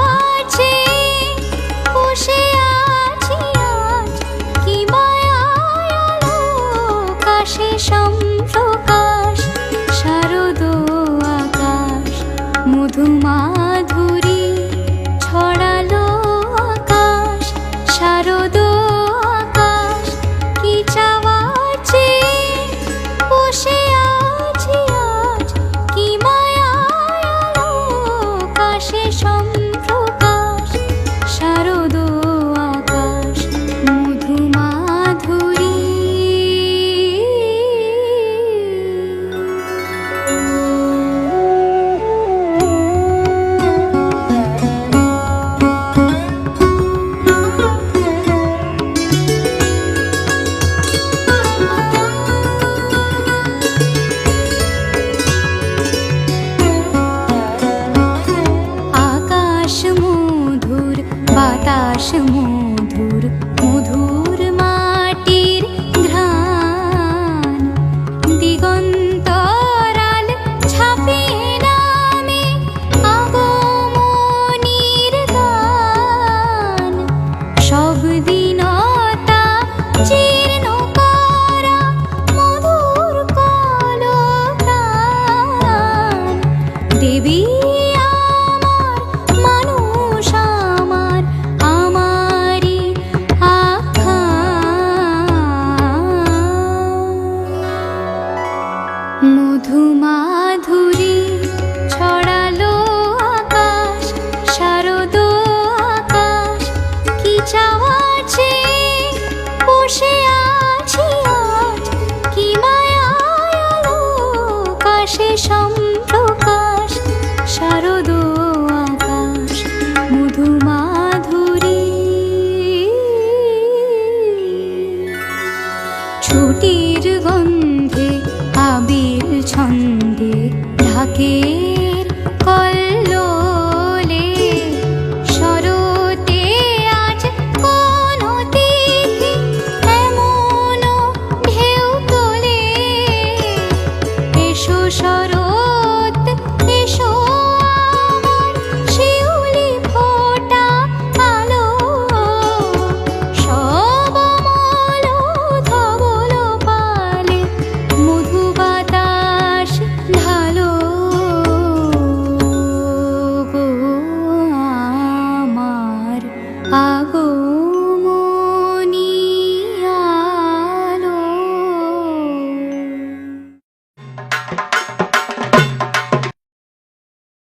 চাওয়াছে বসে আছি আজ কি মায়ায় আকাশে সম্প্রকাশ শারদ আকাশ মধুমাধুরী ছড়ালো আকাশ শারদ আকাশ কি চাওয়াছে বসে আছি আজ কি মায়ায় আকাশে সম্প্রকাশ শারদ আকাশ মধুমাধুরী। আকাশ মধুর বাতাস মধুর মধুর মাটির ঘ্রাণ দিগন্তরাল ছাপিয়ে নামে আগমনীর গান সব দিনতা জীর্ণ করা মধুর কলপ্রাণ দেবী আমার মানুষ আমার আমারি আখ্যান মধুমাধুরী ছড়ালো আকাশ শারদ আকাশ কি চাওয়াছে বসে আছি আজ কি মায়ায় আকাশে সম্প্রকাশ শারদ আকাশ মধুমাধুরী। ছুটির গন্ধে আবির ছন্দে ঢাকে